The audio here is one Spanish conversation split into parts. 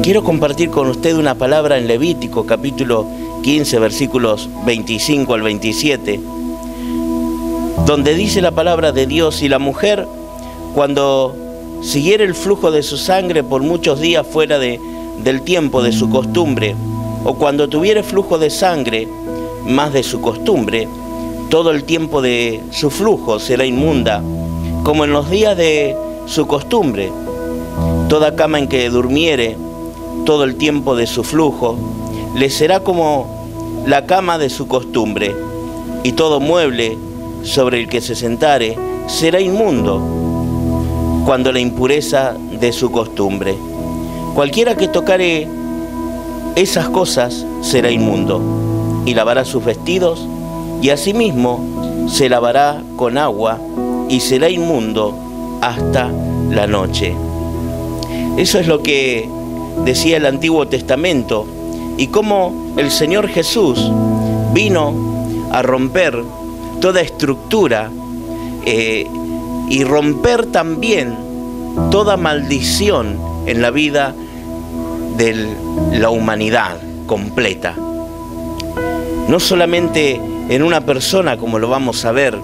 Quiero compartir con usted una palabra en Levítico, capítulo 15, versículos 25 al 27, donde dice la palabra de Dios: y la mujer, cuando siguiera el flujo de su sangre por muchos días fuera del tiempo de su costumbre, o cuando tuviera flujo de sangre más de su costumbre, todo el tiempo de su flujo será inmunda, como en los días de su costumbre. Toda cama en que durmiere todo el tiempo de su flujo le será como la cama de su costumbre, y todo mueble sobre el que se sentare será inmundo cuando la impureza de su costumbre. Cualquiera que tocare esas cosas será inmundo, y lavará sus vestidos, y asimismo se lavará con agua, y será inmundo hasta la noche. Eso es lo que decía el Antiguo Testamento, y cómo el Señor Jesús vino a romper toda estructura y romper también toda maldición en la vida de la humanidad completa. No solamente en una persona, como lo vamos a ver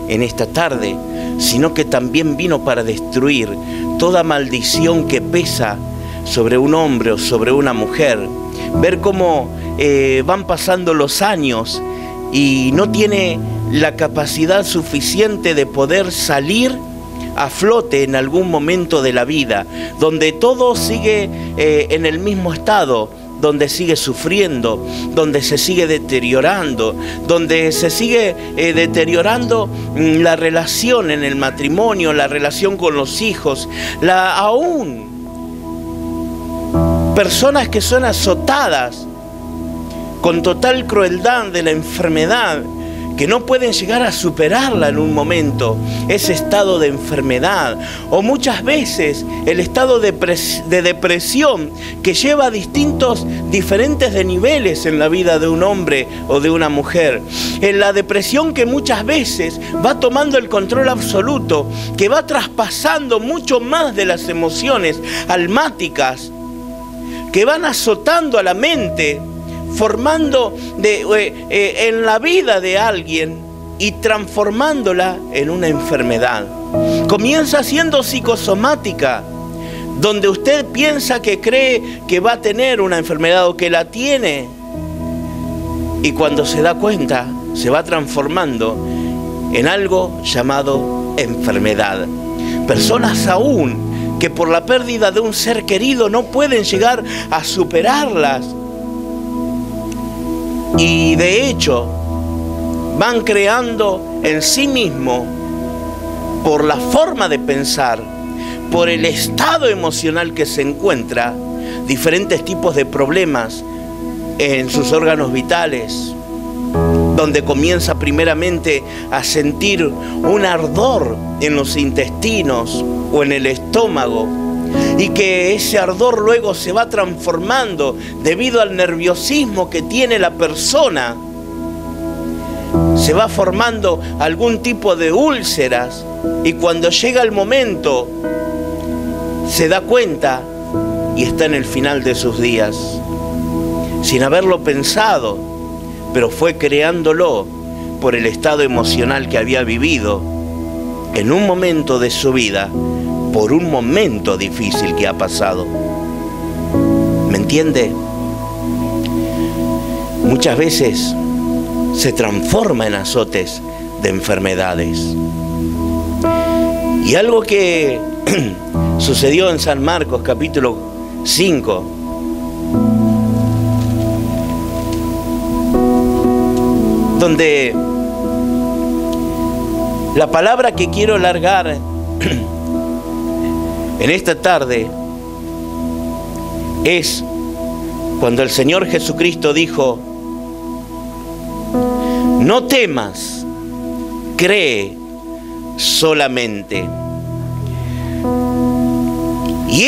en esta tarde, sino que también vino para destruir toda maldición que pesa sobre un hombre o sobre una mujer. Ver cómo van pasando los años y no tiene la capacidad suficiente de poder salir a flote en algún momento de la vida, donde todo sigue en el mismo estado, donde sigue sufriendo, donde se sigue deteriorando, donde se sigue deteriorando la relación en el matrimonio, la relación con los hijos, aún personas que son azotadas con total crueldad de la enfermedad, que no pueden llegar a superarla en un momento, ese estado de enfermedad, o muchas veces el estado de depresión que lleva a diferentes de niveles en la vida de un hombre o de una mujer. En la depresión que muchas veces va tomando el control absoluto, que va traspasando mucho más de las emociones almáticas, que van azotando a la mente, formando en la vida de alguien y transformándola en una enfermedad. Comienza siendo psicosomática, donde usted piensa que cree que va a tener una enfermedad o que la tiene, y cuando se da cuenta se va transformando en algo llamado enfermedad. Personas aún que por la pérdida de un ser querido no pueden llegar a superarlas, y de hecho van creando en sí mismo, por la forma de pensar, por el estado emocional que se encuentra, diferentes tipos de problemas en sus órganos vitales, donde comienza primeramente a sentir un ardor en los intestinos o en el estómago, y que ese ardor luego se va transformando debido al nerviosismo que tiene la persona. Se va formando algún tipo de úlceras, y cuando llega el momento se da cuenta y está en el final de sus días, sin haberlo pensado, pero fue creándolo por el estado emocional que había vivido en un momento de su vida, por un momento difícil que ha pasado. ¿Me entiende? Muchas veces se transforma en azotes de enfermedades. Y algo que sucedió en San Marcos capítulo 5, donde la palabra que quiero largar en esta tarde es cuando el Señor Jesucristo dijo: no temas, cree solamente. Y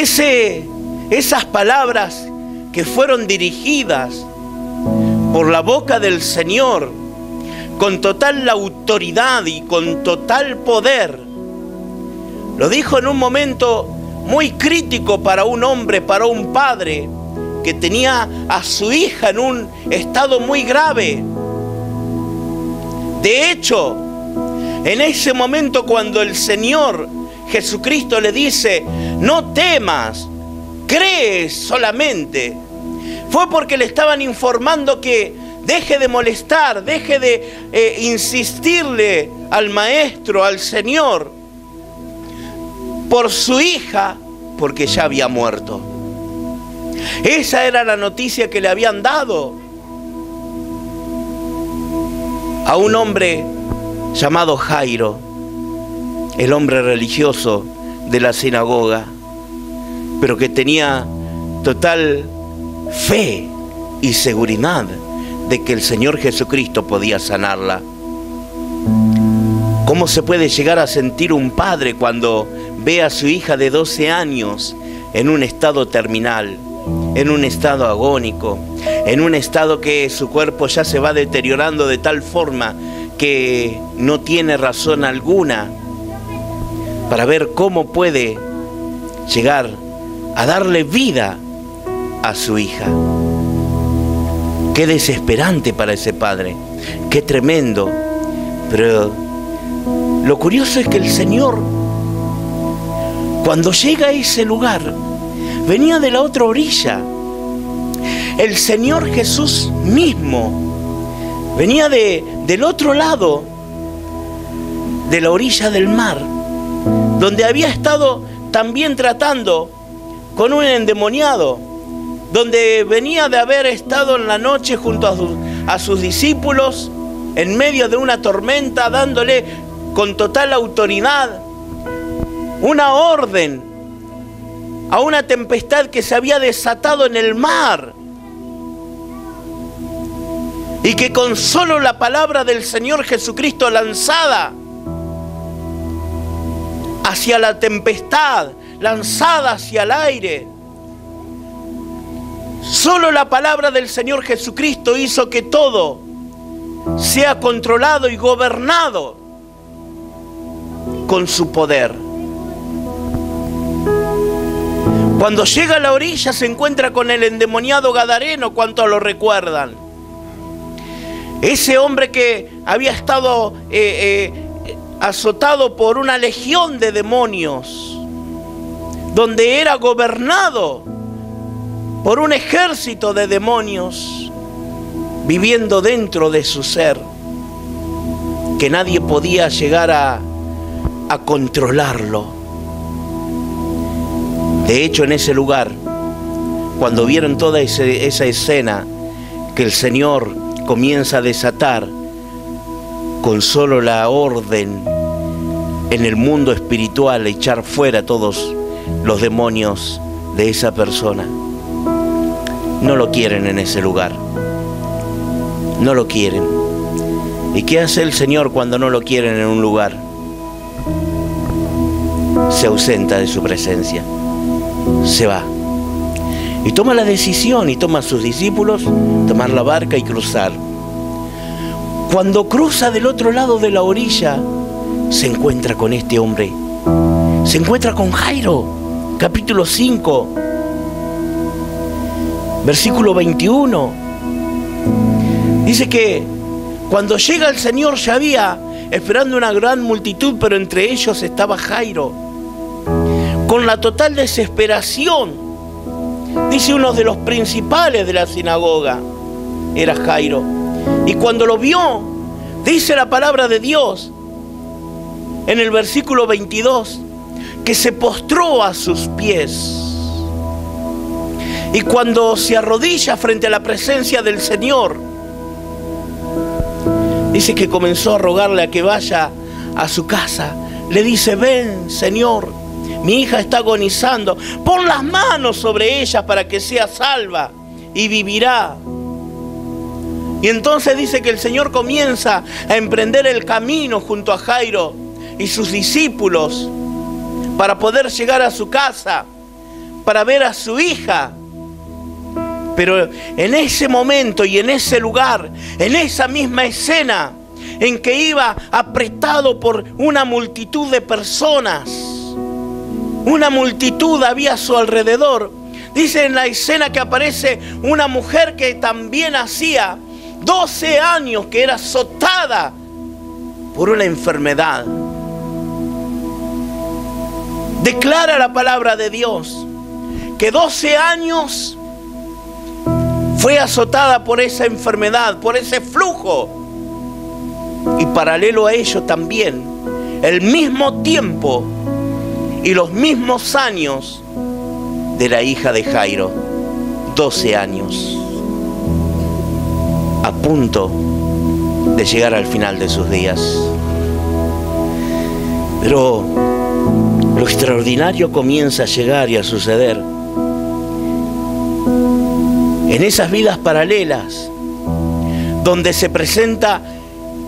esas palabras que fueron dirigidas por la boca del Señor con total autoridad y con total poder, lo dijo en un momento muy crítico para un hombre, para un padre que tenía a su hija en un estado muy grave. De hecho, en ese momento cuando el Señor Jesucristo le dice, no temas, cree solamente, fue porque le estaban informando que deje de molestar, deje de insistirle al maestro, al Señor, por su hija, porque ya había muerto. Esa era la noticia que le habían dado a un hombre llamado Jairo, el hombre religioso de la sinagoga, pero que tenía total fe y seguridad de que el Señor Jesucristo podía sanarla. ¿Cómo se puede llegar a sentir un padre cuando ve a su hija de 12 años en un estado terminal, en un estado agónico, en un estado que su cuerpo ya se va deteriorando de tal forma que no tiene razón alguna, para ver cómo puede llegar a darle vida a su hija? Qué desesperante para ese padre, qué tremendo. Pero lo curioso es que el Señor, cuando llega a ese lugar, venía de la otra orilla. El Señor Jesús mismo venía del otro lado de la orilla del mar, donde había estado también tratando con un endemoniado, donde venía de haber estado en la noche junto a sus discípulos, en medio de una tormenta, dándole con total autoridad una orden a una tempestad que se había desatado en el mar, y que con solo la palabra del Señor Jesucristo lanzada hacia la tempestad, lanzada hacia el aire, solo la palabra del Señor Jesucristo hizo que todo sea controlado y gobernado con su poder. Cuando llega a la orilla se encuentra con el endemoniado gadareno, ¿cuántos lo recuerdan? Ese hombre que había estado azotado por una legión de demonios, donde era gobernado por un ejército de demonios viviendo dentro de su ser, que nadie podía llegar a controlarlo. De hecho, en ese lugar, cuando vieron toda esa escena que el Señor comienza a desatar con solo la orden en el mundo espiritual, a echar fuera todos los demonios de esa persona, no lo quieren en ese lugar. No lo quieren. ¿Y qué hace el Señor cuando no lo quieren en un lugar? Se ausenta de su presencia. Se va. Y toma la decisión, y toma a sus discípulos, tomar la barca y cruzar. Cuando cruza del otro lado de la orilla, se encuentra con este hombre. Se encuentra con Jairo, capítulo 5. Versículo 21, dice que cuando llega el Señor ya había esperando una gran multitud, pero entre ellos estaba Jairo, con la total desesperación. Dice uno de los principales de la sinagoga, era Jairo. Y cuando lo vio, dice la palabra de Dios, en el versículo 22, que se postró a sus pies. Y cuando se arrodilla frente a la presencia del Señor, dice que comenzó a rogarle a que vaya a su casa. Le dice: ven, Señor, mi hija está agonizando, pon las manos sobre ella para que sea salva y vivirá. Y entonces dice que el Señor comienza a emprender el camino junto a Jairo y sus discípulos para poder llegar a su casa, para ver a su hija. Pero en ese momento y en ese lugar, en esa misma escena en que iba apretado por una multitud de personas, Una multitud había a su alrededor. Dice en la escena que aparece una mujer que también hacía 12 años que era azotada por una enfermedad. Declara la palabra de Dios que 12 años fue azotada por esa enfermedad, por ese flujo. Y paralelo a ello también, el mismo tiempo y los mismos años de la hija de Jairo, 12 años, a punto de llegar al final de sus días. Pero lo extraordinario comienza a llegar y a suceder en esas vidas paralelas, donde se presenta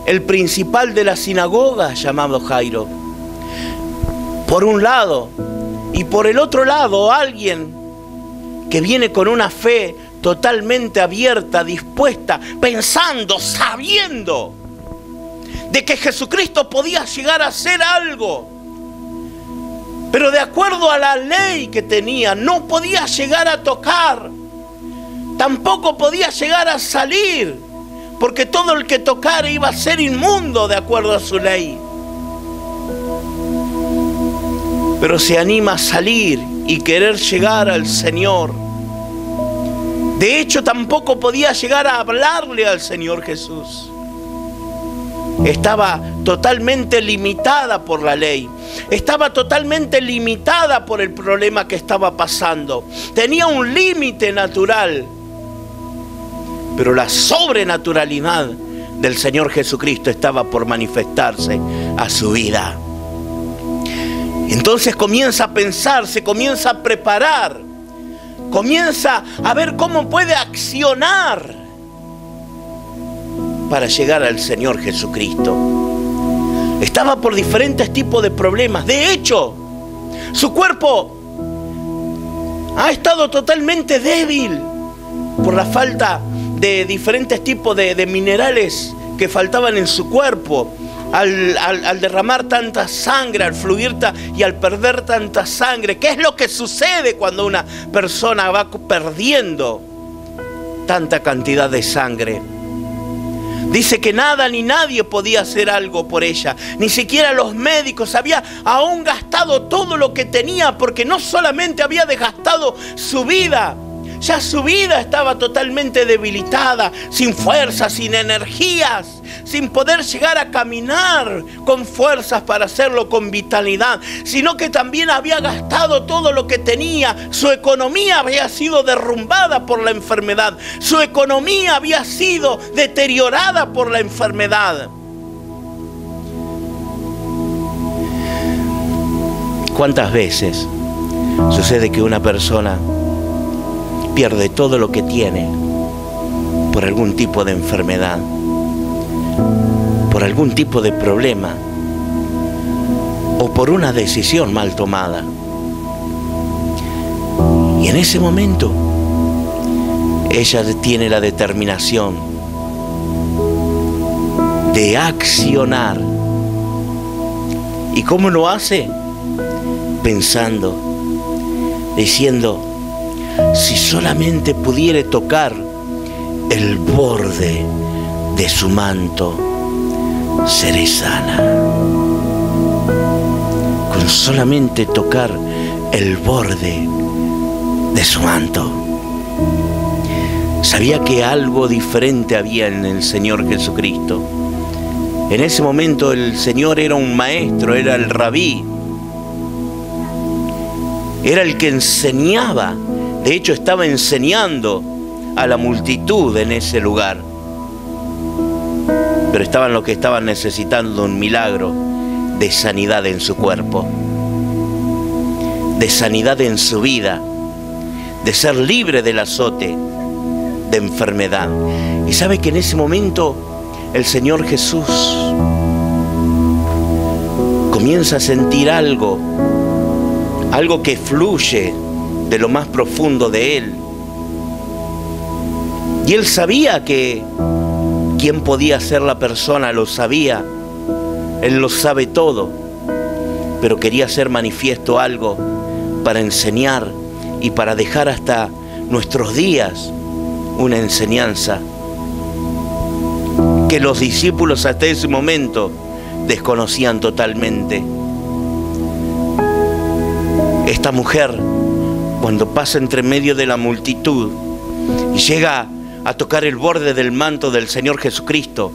el principal de la sinagoga llamado Jairo, por un lado, y por el otro lado alguien que viene con una fe totalmente abierta, dispuesta, pensando, sabiendo de que Jesucristo podía llegar a hacer algo, pero de acuerdo a la ley que tenía, no podía llegar a tocar, tampoco podía llegar a salir, porque todo el que tocara iba a ser inmundo de acuerdo a su ley. Pero se anima a salir y querer llegar al Señor. De hecho, tampoco podía llegar a hablarle al Señor Jesús. Estaba totalmente limitada por la ley. Estaba totalmente limitada por el problema que estaba pasando. Tenía un límite natural. Pero la sobrenaturalidad del Señor Jesucristo estaba por manifestarse a su vida. Entonces comienza a pensar, se comienza a preparar, comienza a ver cómo puede accionar para llegar al Señor Jesucristo. Estaba por diferentes tipos de problemas. De hecho, su cuerpo ha estado totalmente débil por la falta de diferentes tipos de minerales que faltaban en su cuerpo. Al derramar tanta sangre, al fluir y al perder tanta sangre. ¿Qué es lo que sucede cuando una persona va perdiendo tanta cantidad de sangre? Dice que nada ni nadie podía hacer algo por ella. Ni siquiera los médicos. Había aún gastado todo lo que tenía, porque no solamente había desgastado su vida, ya su vida estaba totalmente debilitada, sin fuerzas, sin energías, sin poder llegar a caminar con fuerzas para hacerlo con vitalidad, sino que también había gastado todo lo que tenía. Su economía había sido derrumbada por la enfermedad. Su economía había sido deteriorada por la enfermedad. ¿Cuántas veces sucede que una persona pierde todo lo que tiene por algún tipo de enfermedad, por algún tipo de problema o por una decisión mal tomada? Y en ese momento ella tiene la determinación de accionar. ¿Y cómo lo hace? Pensando, diciendo: si solamente pudiera tocar el borde de su manto, seré sana. Con solamente tocar el borde de su manto. Sabía que algo diferente había en el Señor Jesucristo. En ese momento el Señor era un maestro, era el rabí. Era el que enseñaba. De hecho, estaba enseñando a la multitud en ese lugar. Pero estaban los que estaban necesitando un milagro de sanidad en su cuerpo, de sanidad en su vida, de ser libre del azote de enfermedad. Y sabe que en ese momento el Señor Jesús comienza a sentir algo que fluye de lo más profundo de él. Y él sabía que quién podía ser la persona, lo sabía. Él lo sabe todo. pero quería hacer manifiesto algo para enseñar y para dejar hasta nuestros días una enseñanza que los discípulos hasta ese momento desconocían totalmente. Esta mujer, cuando pasa entre medio de la multitud y llega a tocar el borde del manto del Señor Jesucristo,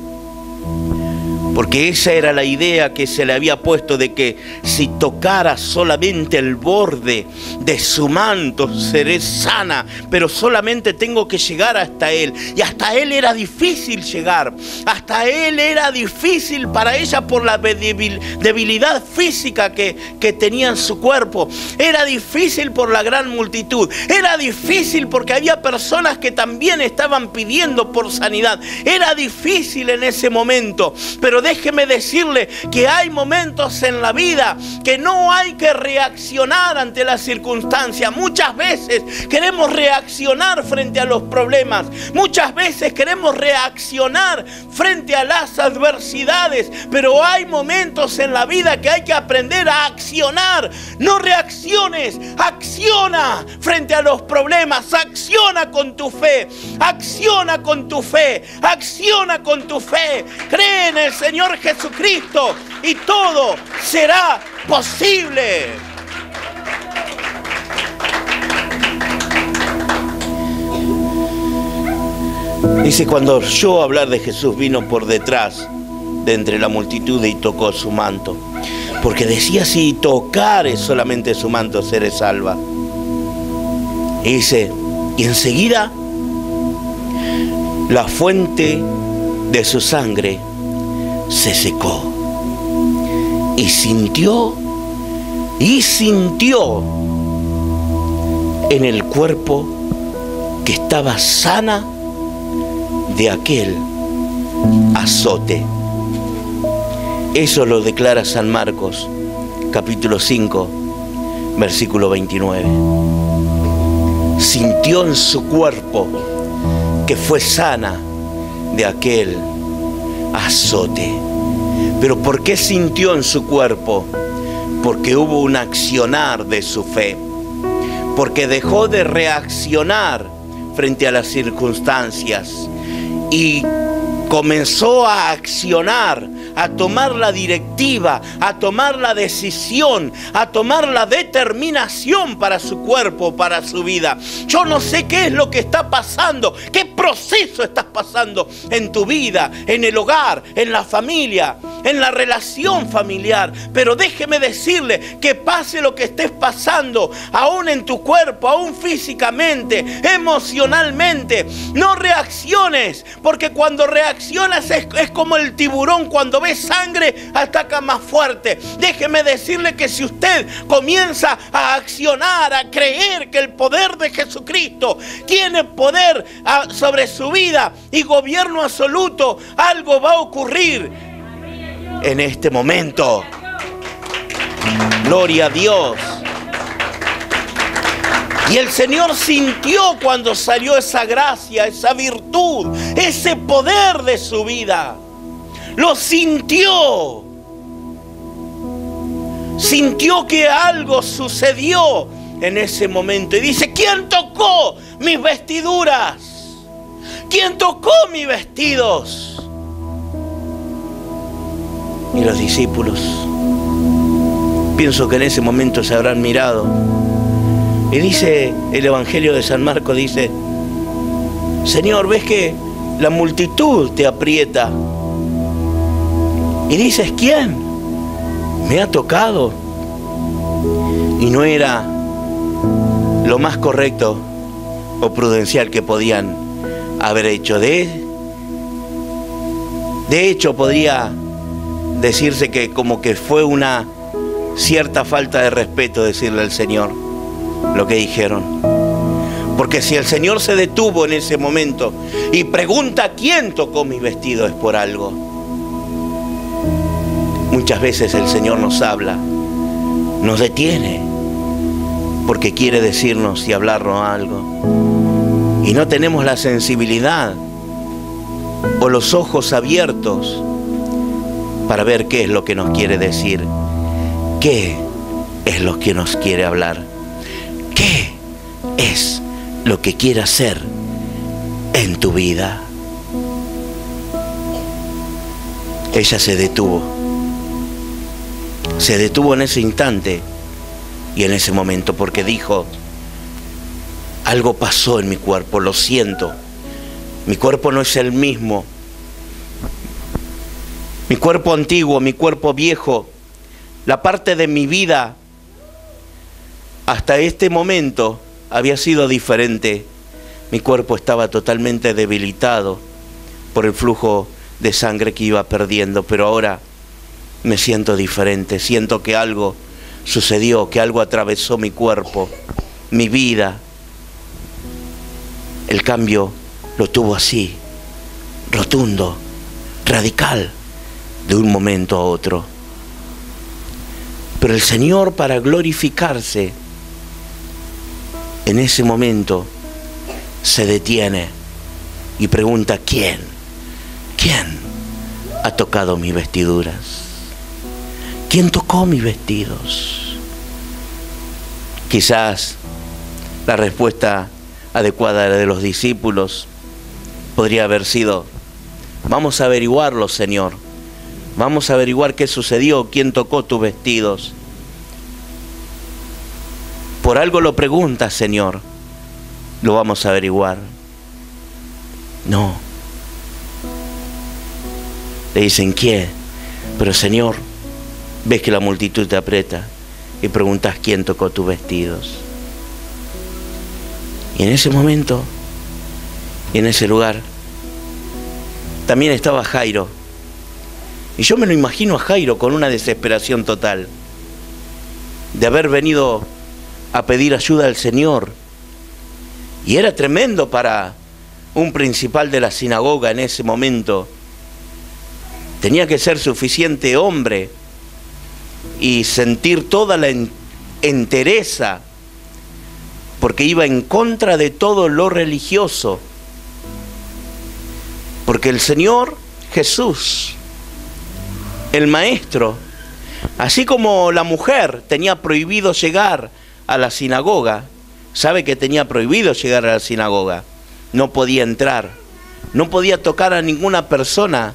porque esa era la idea que se le había puesto, de que si tocara solamente el borde de su manto seré sana, pero solamente tengo que llegar hasta Él. Y hasta Él era difícil llegar, hasta Él era difícil para ella por la debilidad física que tenía en su cuerpo. Era difícil por la gran multitud, era difícil porque había personas que también estaban pidiendo por sanidad. Era difícil en ese momento, pero déjeme decirle que hay momentos en la vida que no hay que reaccionar ante las circunstancias. Muchas veces queremos reaccionar frente a los problemas. Muchas veces queremos reaccionar frente a las adversidades. Pero hay momentos en la vida que hay que aprender a accionar. No reacciones, acciona frente a los problemas. Acciona con tu fe. Acciona con tu fe. Acciona con tu fe. Cree en el Señor Jesucristo y todo será posible. Dice, cuando oyó hablar de Jesús, vino por detrás de entre la multitud y tocó su manto, porque decía, si tocare solamente su manto seré salva. Y dice, y enseguida la fuente de su sangre se secó, y sintió en el cuerpo que estaba sana de aquel azote. Eso lo declara San Marcos, capítulo 5, versículo 29. Sintió en su cuerpo que fue sana de aquel azote. ¿Pero por qué sintió en su cuerpo? Porque hubo un accionar de su fe, porque dejó de reaccionar frente a las circunstancias y comenzó a accionar, a tomar la directiva, a tomar la decisión, a tomar la determinación para su cuerpo, para su vida. Yo no sé qué es lo que está pasando, qué proceso estás pasando en tu vida, en el hogar, en la familia, en la relación familiar. Pero déjeme decirle que pase lo que estés pasando, aún en tu cuerpo, aún físicamente, emocionalmente, no reacciones, porque cuando reaccionas es como el tiburón, cuando ve sangre ataca más fuerte. Déjeme decirle que si usted comienza a accionar, a creer que el poder de Jesucristo tiene poder sobre su vida y gobierno absoluto, algo va a ocurrir en este momento. Gloria a Dios. Y el Señor sintió cuando salió esa gracia, esa virtud, ese poder de su vida. Lo sintió. Sintió que algo sucedió en ese momento. Y dice, ¿quién tocó mis vestiduras? ¿Quién tocó mis vestidos? Y los discípulos, pienso que en ese momento se habrán mirado. Y dice el Evangelio de San Marcos, dice, Señor, ¿ves que la multitud te aprieta? Y dices, ¿quién me ha tocado? Y no era lo más correcto o prudencial que podían haber hecho. De hecho, podría decirse que como que fue una cierta falta de respeto decirle al Señor lo que dijeron. Porque si el Señor se detuvo en ese momento y pregunta quién tocó mi vestido, es por algo. Muchas veces el Señor nos habla, nos detiene, porque quiere decirnos y hablarnos algo. Y no tenemos la sensibilidad o los ojos abiertos para ver qué es lo que nos quiere decir, ¿qué es lo que nos quiere hablar? ¿Qué es lo que quiere hacer en tu vida? Ella se detuvo en ese instante y en ese momento, porque dijo: algo pasó en mi cuerpo, lo siento, mi cuerpo no es el mismo, mi cuerpo antiguo, mi cuerpo viejo, la parte de mi vida hasta este momento había sido diferente. Mi cuerpo estaba totalmente debilitado por el flujo de sangre que iba perdiendo, pero ahora me siento diferente. Siento que algo sucedió, que algo atravesó mi cuerpo, mi vida. El cambio lo tuvo así, rotundo, radical, de un momento a otro. Pero el Señor, para glorificarse, en ese momento se detiene y pregunta: ¿quién ha tocado mis vestiduras? ¿Quién tocó mis vestidos? Quizás la respuesta adecuada de los discípulos podría haber sido: vamos a averiguarlo, Señor. Vamos a averiguar qué sucedió, quién tocó tus vestidos. Por algo lo preguntas, Señor. Lo vamos a averiguar. No. Le dicen: ¿quién? Pero, Señor, ves que la multitud te aprieta y preguntas: ¿quién tocó tus vestidos? Y en ese momento, y en ese lugar, también estaba Jairo. Y yo me lo imagino a Jairo con una desesperación total de haber venido a pedir ayuda al Señor. Y era tremendo para un principal de la sinagoga en ese momento. Tenía que ser suficiente hombre y sentir toda la entereza, porque iba en contra de todo lo religioso. Porque el Señor Jesús, el Maestro, así como la mujer tenía prohibido llegar a la sinagoga, sabe que tenía prohibido llegar a la sinagoga, no podía entrar, no podía tocar a ninguna persona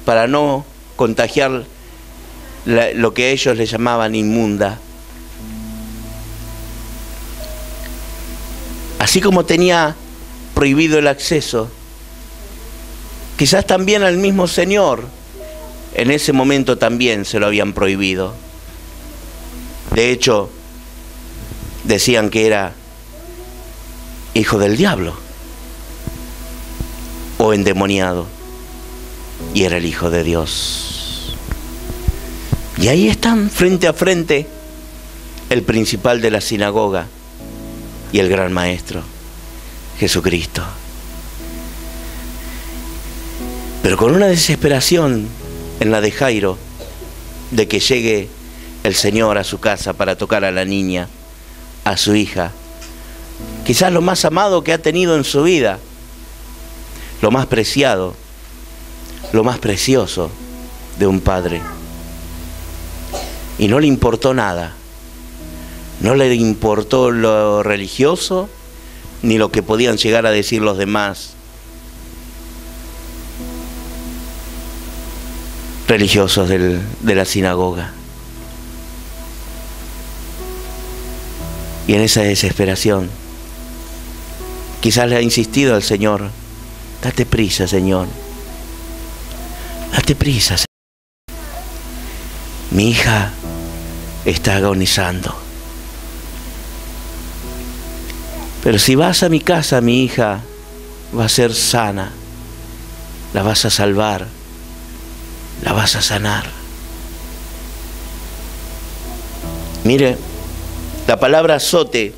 para no contagiar lo que ellos le llamaban inmunda. Así como tenía prohibido el acceso, quizás también al mismo Señor en ese momento también se lo habían prohibido. De hecho, decían que era hijo del diablo o endemoniado, y era el Hijo de Dios. Y ahí están frente a frente el principal de la sinagoga y el gran Maestro, Jesucristo. Pero con una desesperación en la de Jairo, de que llegue el Señor a su casa para tocar a la niña, a su hija, quizás lo más amado que ha tenido en su vida, lo más preciado, lo más precioso de un padre. Y no le importó nada, no le importó lo religioso, ni lo que podían llegar a decir los demás religiosos de la sinagoga. Y en esa desesperación, quizás le ha insistido al Señor: date prisa, Señor, date prisa, Señor. Mi hija está agonizando. Pero si vas a mi casa, mi hija va a ser sana, la vas a salvar, la vas a sanar. Mire, la palabra azote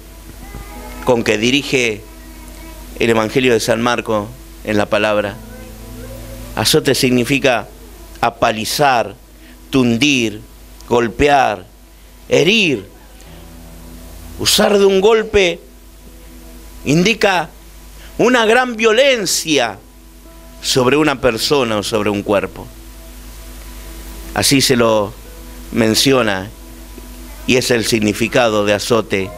con que dirige el Evangelio de San Marcos en la palabra, azote significa apalizar, tundir, golpear, herir. Usar de un golpe indica una gran violencia sobre una persona o sobre un cuerpo. Así se lo menciona Y es el significado de azote,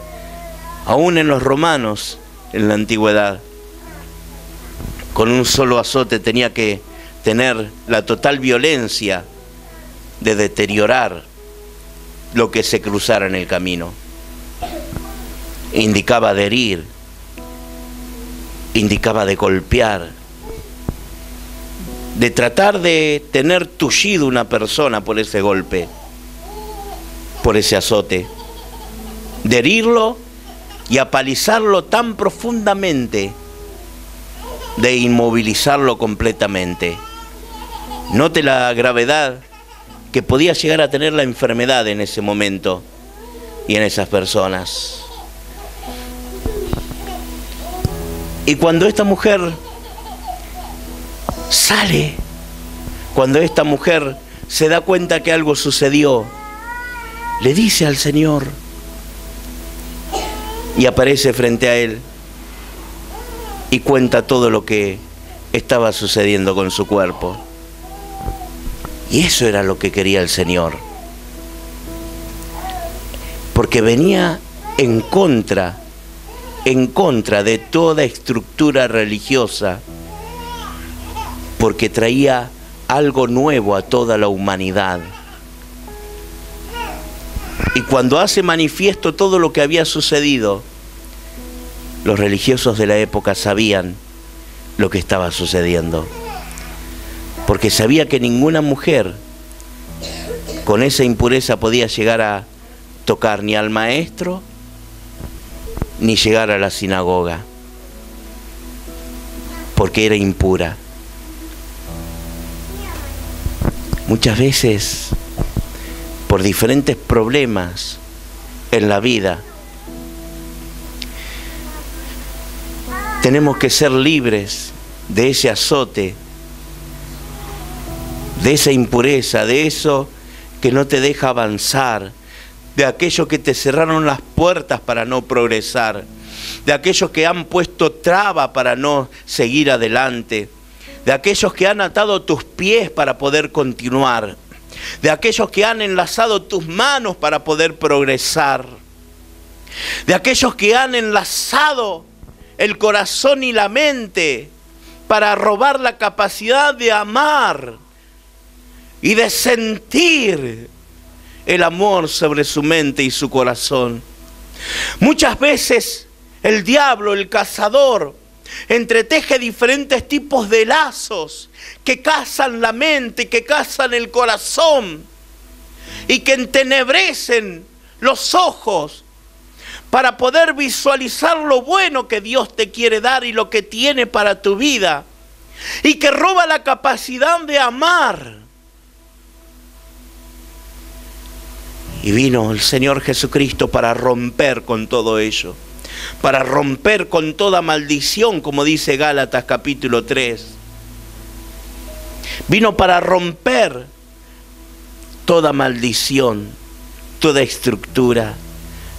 aún en los romanos en la antigüedad. Con un solo azote tenía que tener la total violencia de deteriorar lo que se cruzara en el camino. Indicaba de herir, indicaba de golpear, de tratar de tener tullido una persona por ese golpe, por ese azote, de herirlo y apalizarlo tan profundamente, de inmovilizarlo completamente. Note la gravedad que podía llegar a tener la enfermedad en ese momento y en esas personas. Y cuando esta mujer sale, cuando esta mujer se da cuenta que algo sucedió, le dice al Señor y aparece frente a él y cuenta todo lo que estaba sucediendo con su cuerpo. Y eso era lo que quería el Señor, porque venía en contra de toda estructura religiosa, porque traía algo nuevo a toda la humanidad. Y cuando hace manifiesto todo lo que había sucedido, los religiosos de la época sabían lo que estaba sucediendo, porque sabía que ninguna mujer con esa impureza podía llegar a tocar ni al maestro, ni llegar a la sinagoga, porque era impura. Muchas veces, por diferentes problemas en la vida, tenemos que ser libres de ese azote, de esa impureza, de eso que no te deja avanzar, de aquellos que te cerraron las puertas para no progresar, de aquellos que han puesto traba para no seguir adelante, de aquellos que han atado tus pies para poder continuar, de aquellos que han enlazado tus manos para poder progresar, de aquellos que han enlazado el corazón y la mente para robar la capacidad de amar y de sentir el amor sobre su mente y su corazón. Muchas veces el diablo, el cazador, entreteje diferentes tipos de lazos que cazan la mente, que cazan el corazón y que entenebrecen los ojos para poder visualizar lo bueno que Dios te quiere dar y lo que tiene para tu vida, y que roba la capacidad de amar. Y vino el Señor Jesucristo para romper con todo ello, para romper con toda maldición, como dice Gálatas capítulo 3. Vino para romper toda maldición, toda estructura.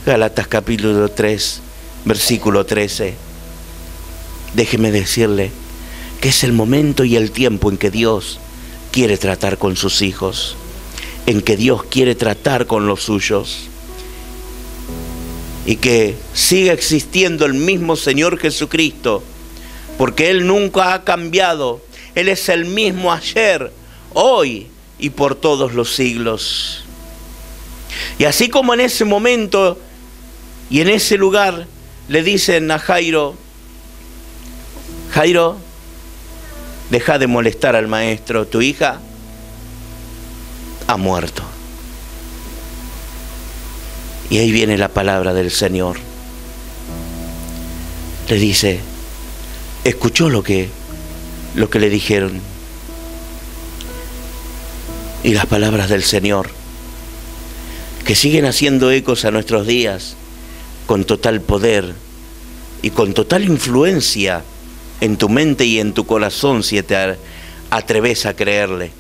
Gálatas capítulo 3, versículo 13. Déjeme decirle que es el momento y el tiempo en que Dios quiere tratar con sus hijos, en que Dios quiere tratar con los suyos, y que siga existiendo el mismo Señor Jesucristo, porque Él nunca ha cambiado. Él es el mismo ayer, hoy y por todos los siglos. Y así como en ese momento y en ese lugar le dicen a Jairo: Jairo, deja de molestar al maestro, tu hija ha muerto. Y ahí viene la palabra del Señor. Le dice, escuchó lo que le dijeron. Y las palabras del Señor, que siguen haciendo ecos a nuestros días, con total poder y con total influencia en tu mente y en tu corazón, si te atreves a creerle.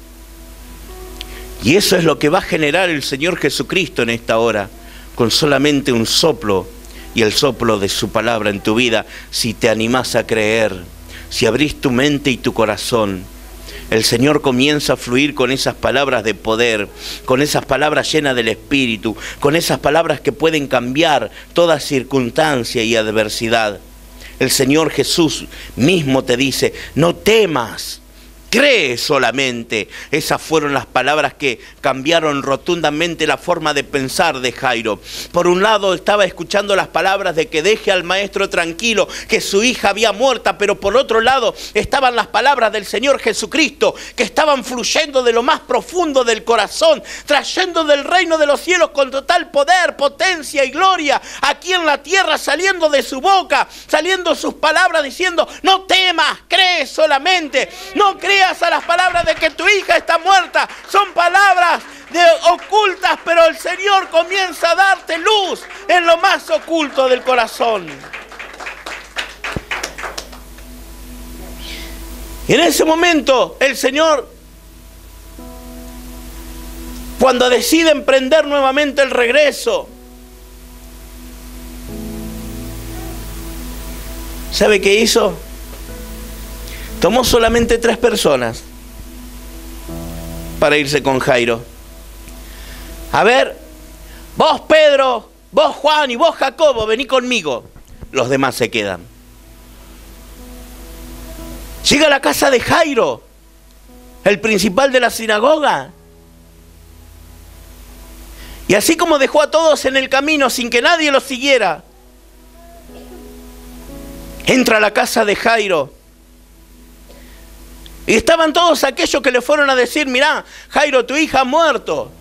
Y eso es lo que va a generar el Señor Jesucristo en esta hora, con solamente un soplo, y el soplo de su palabra en tu vida, si te animás a creer, si abrís tu mente y tu corazón. el Señor comienza a fluir con esas palabras de poder, con esas palabras llenas del Espíritu, con esas palabras que pueden cambiar toda circunstancia y adversidad. El Señor Jesús mismo te dice, no temas, cree solamente. Esas fueron las palabras que cambiaron rotundamente la forma de pensar de Jairo. Por un lado estaba escuchando las palabras de que deje al maestro tranquilo, que su hija había muerta, pero por otro lado estaban las palabras del Señor Jesucristo, que estaban fluyendo de lo más profundo del corazón, trayendo del reino de los cielos con total poder, potencia y gloria, aquí en la tierra, saliendo de su boca, saliendo sus palabras diciendo, no temas, cree solamente, no creas a las palabras de que tu hija está muerta, son palabras ocultas, pero el Señor comienza a darte luz en lo más oculto del corazón. Y en ese momento el Señor, cuando decide emprender nuevamente el regreso, ¿sabe qué hizo? Tomó solamente 3 personas para irse con Jairo. A ver, vos Pedro, vos Juan y vos Jacobo, vení conmigo. Los demás se quedan. Llega a la casa de Jairo, el principal de la sinagoga. Y así como dejó a todos en el camino sin que nadie los siguiera, entra a la casa de Jairo. Y estaban todos aquellos que le fueron a decir, mirá, Jairo, tu hija ha muerto.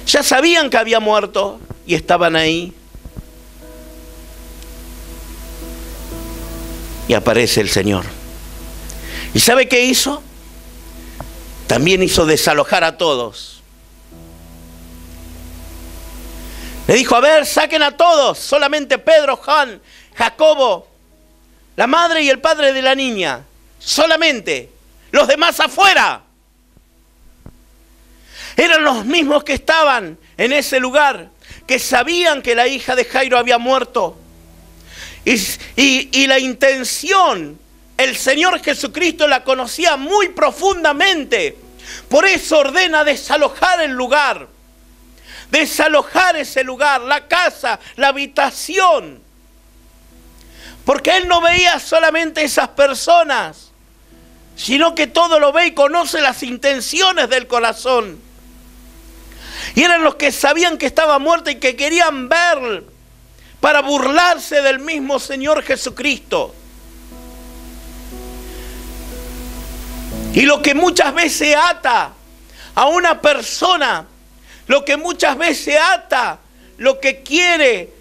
Ya sabían que había muerto y estaban ahí. Y aparece el Señor. ¿Y sabe qué hizo? También hizo desalojar a todos. Le dijo, a ver, saquen a todos, solamente Pedro, Juan, Jacobo, la madre y el padre de la niña. Solamente, los demás afuera. Eran los mismos que estaban en ese lugar, que sabían que la hija de Jairo había muerto. Y la intención, el Señor Jesucristo la conocía muy profundamente. Por eso ordena desalojar el lugar, desalojar ese lugar, la casa, la habitación. Porque Él no veía solamente esas personas, sino que todo lo ve y conoce las intenciones del corazón. Y eran los que sabían que estaba muerta y que querían ver para burlarse del mismo Señor Jesucristo. Y lo que muchas veces ata a una persona, lo que muchas veces ata, lo que quiere.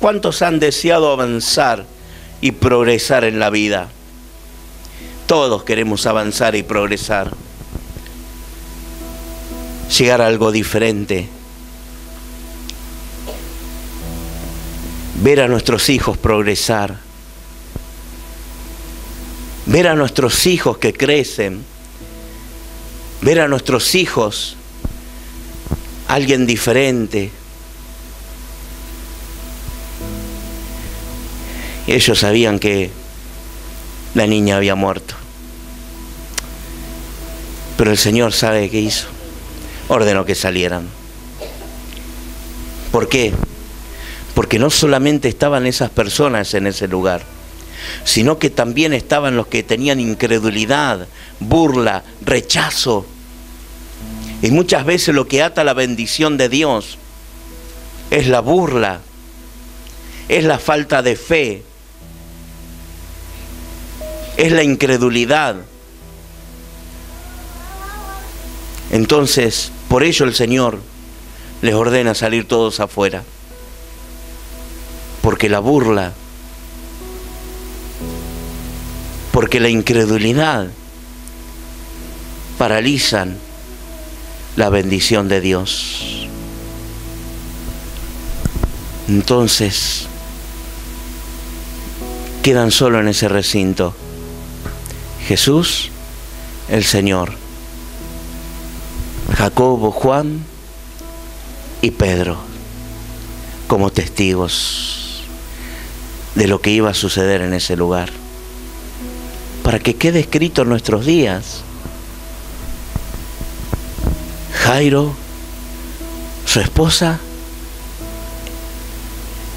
¿Cuántos han deseado avanzar y progresar en la vida? Todos queremos avanzar y progresar. Llegar a algo diferente. Ver a nuestros hijos progresar. Ver a nuestros hijos que crecen. Ver a nuestros hijos alguien diferente. Ellos sabían que la niña había muerto. Pero el Señor sabe qué hizo. Ordenó que salieran. ¿Por qué? Porque no solamente estaban esas personas en ese lugar, sino que también estaban los que tenían incredulidad, burla, rechazo. Y muchas veces lo que ata la bendición de Dios es la burla, es la falta de fe, es la incredulidad. Entonces, por ello el Señor les ordena salir todos afuera. Porque la burla, porque la incredulidad paralizan la bendición de Dios. Entonces, quedan solo en ese recinto Jesús, el Señor, Jacobo, Juan y Pedro, como testigos de lo que iba a suceder en ese lugar. para que quede escrito en nuestros días. Jairo, su esposa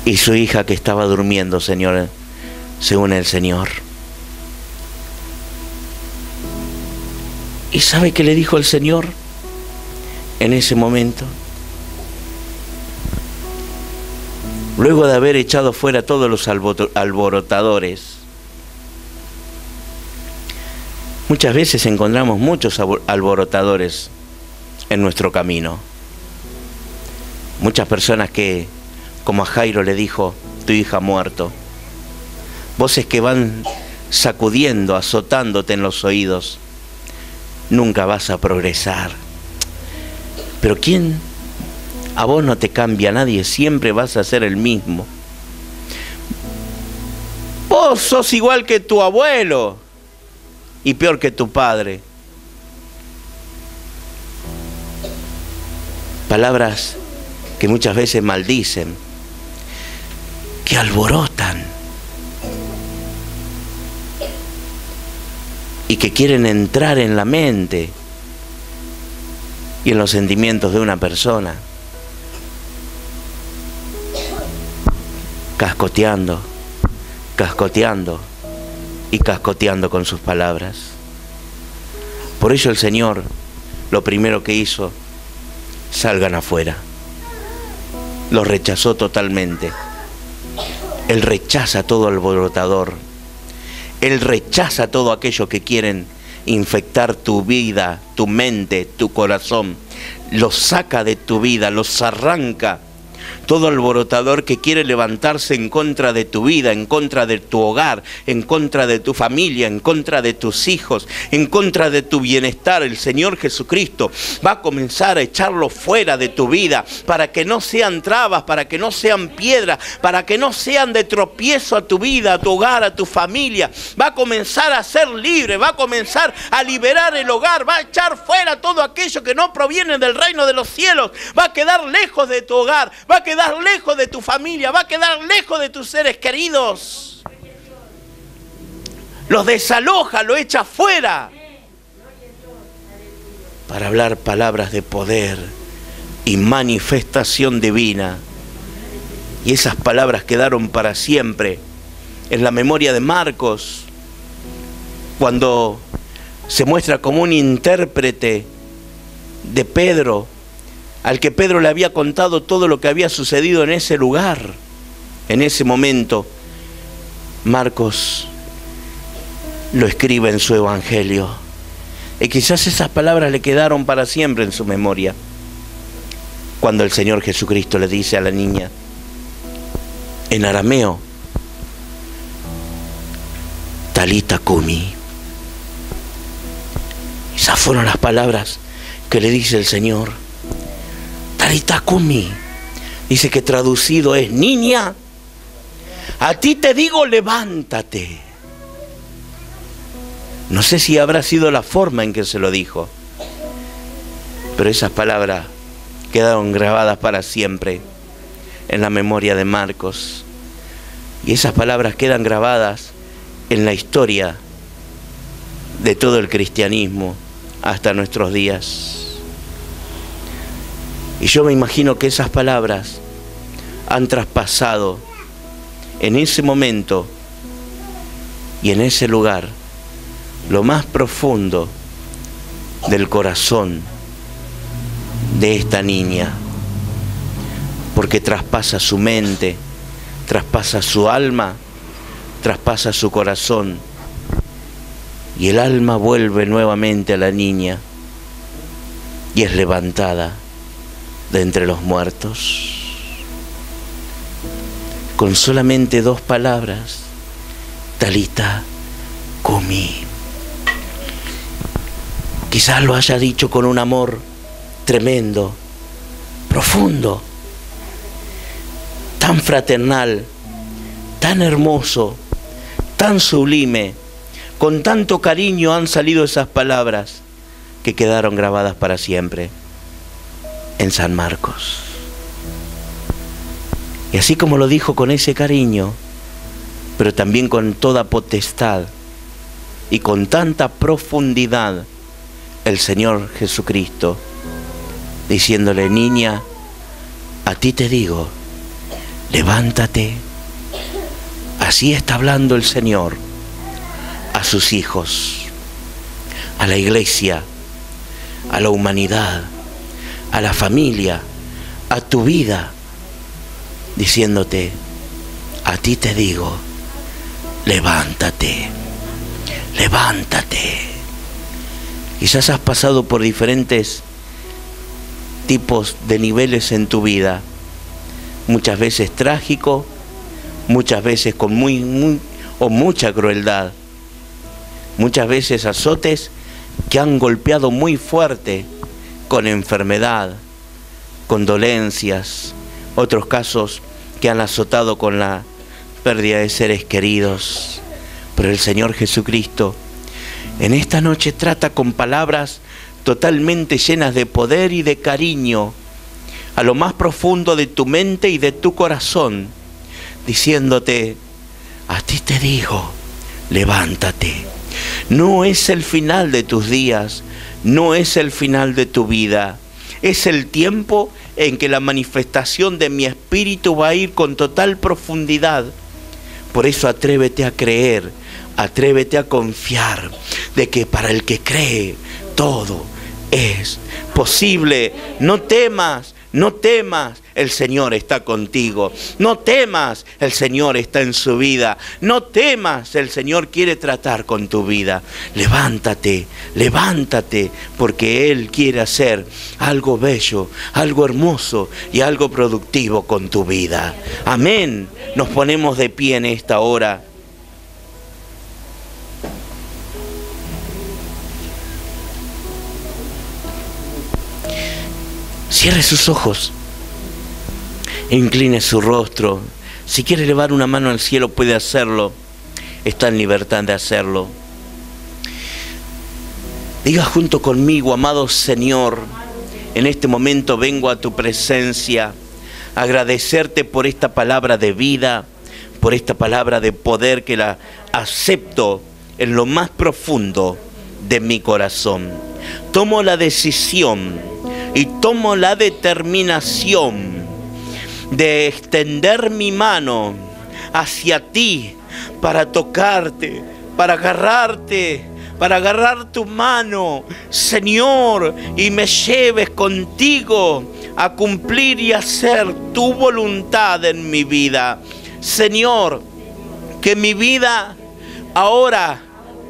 y su hija que estaba durmiendo, Señor, según el Señor. ¿Y sabe qué le dijo el Señor en ese momento? Luego de haber echado fuera todos los alborotadores, muchas veces encontramos muchos alborotadores en nuestro camino. Muchas personas que, como a Jairo le dijo, tu hija ha muerto. Voces que van sacudiendo, azotándote en los oídos. Nunca vas a progresar. Pero ¿quién? A vos no te cambia nadie, siempre vas a ser el mismo. Vos sos igual que tu abuelo y peor que tu padre. Palabras que muchas veces maldicen, que alborotan y que quieren entrar en la mente y en los sentimientos de una persona, cascoteando, cascoteando y cascoteando con sus palabras. Por ello el Señor lo primero que hizo, salgan afuera. Los rechazó totalmente. Él rechaza todo alborotador. Él rechaza todo aquello que quieren infectar tu vida, tu mente, tu corazón. Los saca de tu vida, los arranca. Todo alborotador que quiere levantarse en contra de tu vida, en contra de tu hogar, en contra de tu familia, en contra de tus hijos, en contra de tu bienestar, el Señor Jesucristo va a comenzar a echarlo fuera de tu vida para que no sean trabas, para que no sean piedras, para que no sean de tropiezo a tu vida, a tu hogar, a tu familia. Va a comenzar a ser libre, va a comenzar a liberar el hogar, va a echar fuera todo aquello que no proviene del reino de los cielos, va a quedar lejos de tu hogar, va a quedar lejos de tu familia, va a quedar lejos de tus seres queridos. Los desaloja, lo echa fuera para hablar palabras de poder y manifestación divina. Y esas palabras quedaron para siempre en la memoria de Marcos, cuando se muestra como un intérprete de Pedro, al que Pedro le había contado todo lo que había sucedido en ese lugar, en ese momento. Marcos lo escribe en su evangelio. Y quizás esas palabras le quedaron para siempre en su memoria. Cuando el Señor Jesucristo le dice a la niña, en arameo, Talita Kumi. Esas fueron las palabras que le dice el Señor. Talita Kumi. Dice que traducido es, niña, a ti te digo, levántate. No sé si habrá sido la forma en que se lo dijo, pero esas palabras quedaron grabadas para siempre en la memoria de Marcos. Y esas palabras quedan grabadas en la historia de todo el cristianismo hasta nuestros días. Y yo me imagino que esas palabras han traspasado en ese momento y en ese lugar lo más profundo del corazón de esta niña, porque traspasa su mente, traspasa su alma, traspasa su corazón, y el alma vuelve nuevamente a la niña y es levantada de entre los muertos. Con solamente 2 palabras, Talita Kumi. Quizás lo haya dicho con un amor tremendo, profundo, tan fraternal, tan hermoso, tan sublime. Con tanto cariño han salido esas palabras que quedaron grabadas para siempre en San Marcos. Y así como lo dijo con ese cariño, pero también con toda potestad, y con tanta profundidad el Señor Jesucristo, diciéndole: niña, a ti te digo, levántate. Así está hablando el Señor a sus hijos, a la iglesia, a la humanidad, a la familia, a tu vida, diciéndote: a ti te digo, levántate, levántate. Quizás has pasado por diferentes tipos de niveles en tu vida, muchas veces trágico, muchas veces con mucha crueldad, muchas veces azotes que han golpeado muy fuerte, con enfermedad, con dolencias, otros casos que han azotado con la pérdida de seres queridos. Pero el Señor Jesucristo en esta noche trata con palabras totalmente llenas de poder y de cariño a lo más profundo de tu mente y de tu corazón, diciéndote: a ti te digo, levántate. No es el final de tus días, no es el final de tu vida, es el tiempo en que la manifestación de mi espíritu va a ir con total profundidad. Por eso atrévete a creer, atrévete a confiar de que para el que cree todo es posible. No temas, no temas, el Señor está contigo. No temas, el Señor está en su vida. No temas, el Señor quiere tratar con tu vida. Levántate, levántate, porque Él quiere hacer algo bello, algo hermoso y algo productivo con tu vida. Amén. Nos ponemos de pie en esta hora. Cierre sus ojos e incline su rostro. Si quiere elevar una mano al cielo, puede hacerlo. Está en libertad de hacerlo. Diga junto conmigo: amado Señor, en este momento vengo a tu presencia a agradecerte por esta palabra de vida, por esta palabra de poder que la acepto en lo más profundo de mi corazón. Tomo la decisión y tomo la determinación de extender mi mano hacia ti para tocarte, para agarrarte, para agarrar tu mano, Señor, y me lleves contigo a cumplir y hacer tu voluntad en mi vida. Señor, que mi vida ahora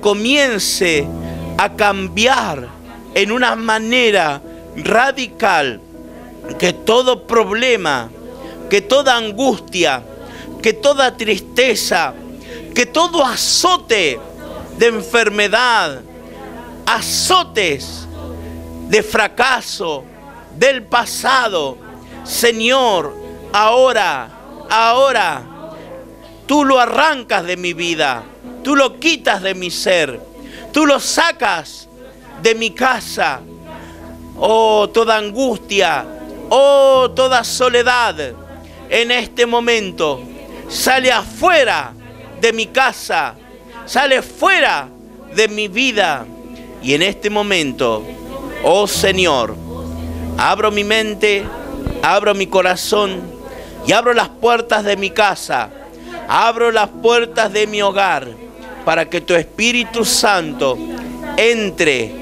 comience a cambiar en una manera radical, que todo problema, que toda angustia, que toda tristeza, que todo azote de enfermedad, azotes de fracaso del pasado, Señor, ahora, tú lo arrancas de mi vida, tú lo quitas de mi ser, tú lo sacas de mi casa. Oh, toda angustia, oh, toda soledad, en este momento sale afuera de mi casa, sale fuera de mi vida. Y en este momento, oh Señor, abro mi mente, abro mi corazón y abro las puertas de mi casa, abro las puertas de mi hogar, para que tu Espíritu Santo entre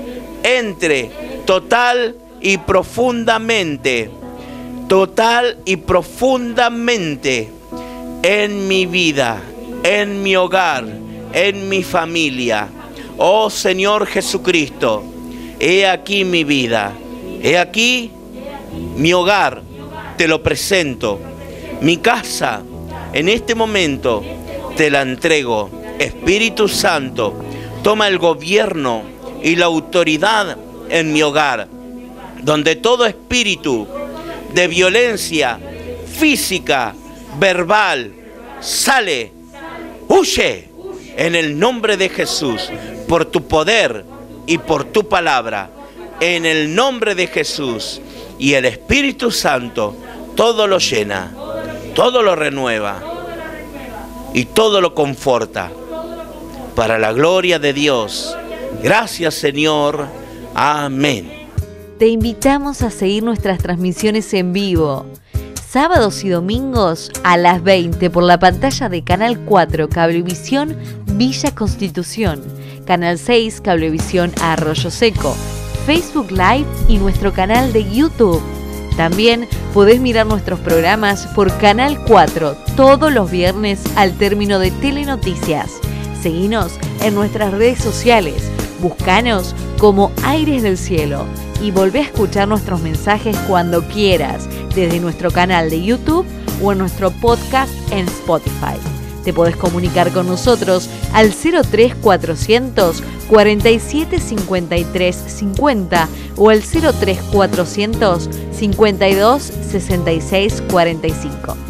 total y profundamente en mi vida, en mi hogar, en mi familia. Oh Señor Jesucristo, he aquí mi vida, he aquí mi hogar, te lo presento. Mi casa, en este momento, te la entrego. Espíritu Santo, toma el gobierno y la autoridad en mi hogar, donde todo espíritu de violencia física, verbal, sale, huye en el nombre de Jesús, por tu poder y por tu palabra, en el nombre de Jesús. Y el Espíritu Santo todo lo llena, todo lo renueva y todo lo conforta. para la gloria de Dios. Gracias, Señor. Amén. Te invitamos a seguir nuestras transmisiones en vivo, sábados y domingos a las 20 por la pantalla de Canal 4 Cablevisión Villa Constitución, Canal 6 Cablevisión Arroyo Seco, Facebook Live y nuestro canal de YouTube. También podés mirar nuestros programas por Canal 4 todos los viernes al término de Telenoticias. Seguinos en nuestras redes sociales, búscanos como Aires del Cielo y volvé a escuchar nuestros mensajes cuando quieras, desde nuestro canal de YouTube o en nuestro podcast en Spotify. Te podés comunicar con nosotros al 03400 47 53 50 o al 03400 52 66 45.